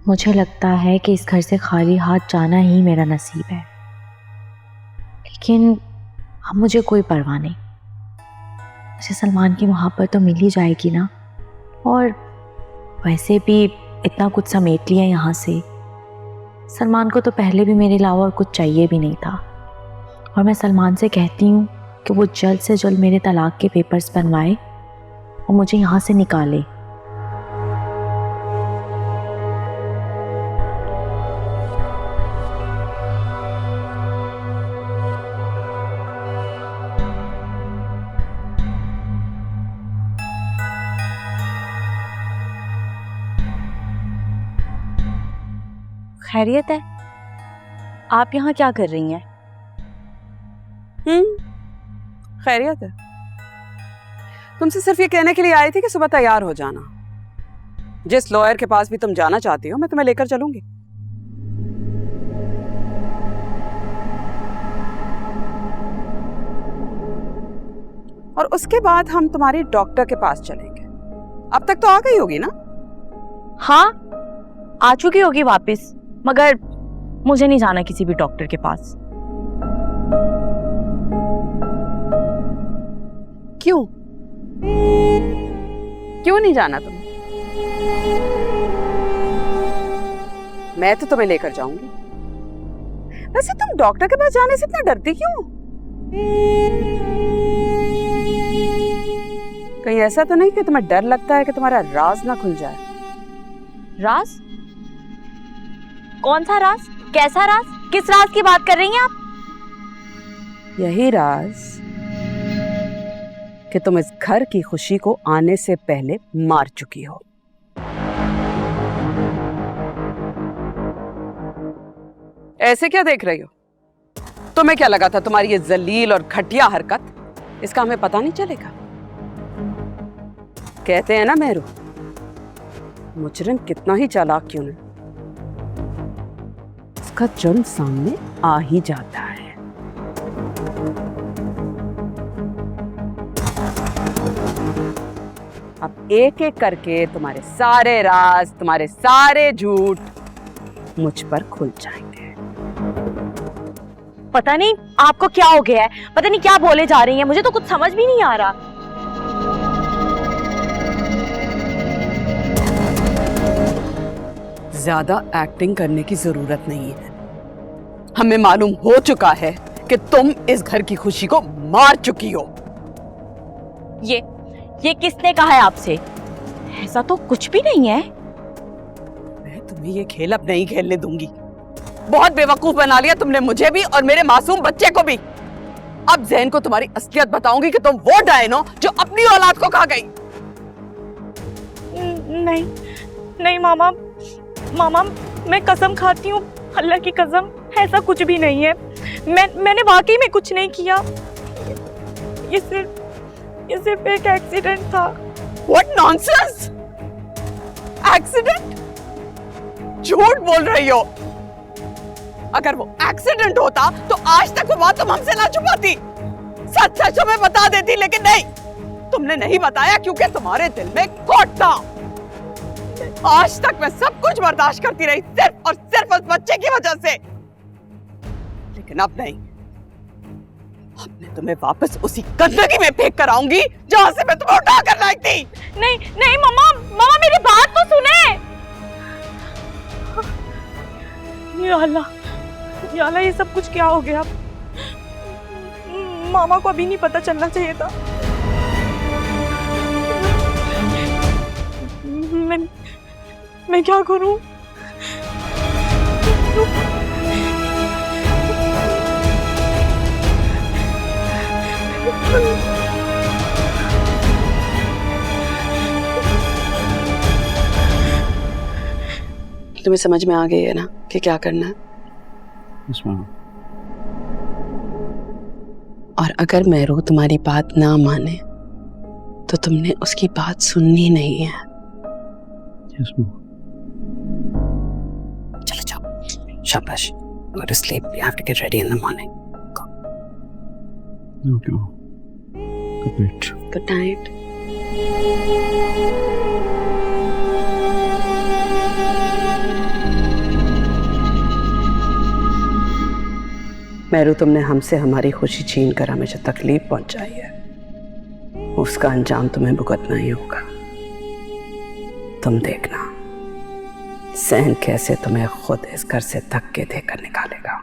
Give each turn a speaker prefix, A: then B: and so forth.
A: मुझे लगता है कि इस घर से खाली हाथ जाना ही मेरा नसीब है, लेकिन अब मुझे कोई परवाह नहीं। मुझे सलमान की मोहब्बत तो मिल ही जाएगी ना, और वैसे भी इतना कुछ समेट लिया यहाँ से। सलमान को तो पहले भी मेरे अलावा और कुछ चाहिए भी नहीं था, और मैं सलमान से कहती हूँ कि वो जल्द से जल्द मेरे तलाक के पेपर्स बनवाए और मुझे यहाँ से निकाले।
B: खैरियत है? आप यहाँ क्या कर रही हैं?
C: खैरियत है। तुमसे सिर्फ ये कहने के लिए आई थी कि सुबह तैयार हो जाना। जिस लॉयर के पास भी तुम जाना चाहती हो मैं तुम्हें लेकर चलूंगी। और उसके बाद हम तुम्हारी डॉक्टर के पास चलेंगे। अब तक तो आ गई होगी ना?
B: हाँ, आ चुकी होगी वापस, मगर मुझे नहीं जाना किसी भी डॉक्टर के पास।
C: क्यों? क्यों नहीं जाना तुम? मैं तो तुम्हें लेकर जाऊंगी। वैसे तुम डॉक्टर के पास जाने से इतना डरती क्यों? कहीं ऐसा तो नहीं कि तुम्हें डर लगता है कि तुम्हारा राज ना खुल जाए?
B: राज? कौन सा राज? कैसा राज? किस राज की बात कर रही हैं आप?
C: यही राज कि तुम इस घर की खुशी को आने से पहले मार चुकी हो। ऐसे क्या देख रही हो? तुम्हें क्या लगा था तुम्हारी ये जलील और घटिया हरकत इसका हमें पता नहीं चलेगा? कहते हैं ना मेहरू, मुजरिम कितना ही चालाक क्यों नहीं, उसका जुर्म सामने आ ही जाता है। अब एक एक करके तुम्हारे सारे राज, तुम्हारे सारे झूठ मुझ पर खुल जाएंगे।
B: पता नहीं आपको क्या हो गया है, पता नहीं क्या बोले जा रही हैं, मुझे तो कुछ समझ भी नहीं आ रहा।
C: ज्यादा एक्टिंग करने की जरूरत नहीं है। हमें मालूम हो चुका है कि तुम इस घर की खुशी को मार चुकी हो।
B: ये किसने कहा है आपसे? ऐसा तो कुछ भी नहीं है।
C: मैं तुम्हें ये खेल अब नहीं खेलने दूंगी। बहुत बेवकूफ बना लिया तुमने मुझे भी और मेरे मासूम बच्चे को भी। अब ज़ैन को तुम्हारी असलियत बताऊंगी कि तुम वो डायन हो जो अपनी औलाद को खा गई।
B: नहीं नहीं मामा, मामा मैं कसम खाती हूँ, अल्लाह की कसम, ऐसा कुछ भी नहीं है। मैंने वाकई में कुछ नहीं किया। ये सिर्फ एक एक्सीडेंट था।
C: What nonsense! एक्सीडेंट? झूठ बोल रही हो। अगर वो एक्सीडेंट होता तो आज तक वो बात तुम हमसे ना छुपाती, सच सच हमें बता देती, लेकिन नहीं, तुमने नहीं बताया क्योंकि तुम्हारे दिल में खोट था। आज तक मैं सब कुछ बर्दाश्त करती रही सिर्फ और सिर्फ उस बच्चे की वजह से, लेकिन अब नहीं। अब मैं तुम्हें वापस उसी गंदगी में फेंक कर आऊंगी जहां से मैं तुम्हें उठा कर लाई थी।
B: नहीं नहीं मामा, मामा मेरी बात तो सुने। या अल्लाह, ये सब कुछ क्या हो गया? मामा को अभी नहीं पता चलना चाहिए था। मैं क्या करूं?
C: तुम्हें समझ में आ गई है ना कि क्या करना है? और अगर मेहरू तुम्हारी बात ना माने तो तुमने उसकी बात सुननी नहीं है। चलो जाओ, शाबाश। Go to sleep. You have to get ready in the morning. Go.
D: Okay. Good night.
C: Good night. Meru, तुमने हमसे हमारी खुशी छीन कर हमें जो तकलीफ पहुंचाई है उसका अंजाम तुम्हें भुगतना ही होगा। तुम देखना सहन कैसे तुम्हें खुद इस घर से धक्के देकर निकालेगा।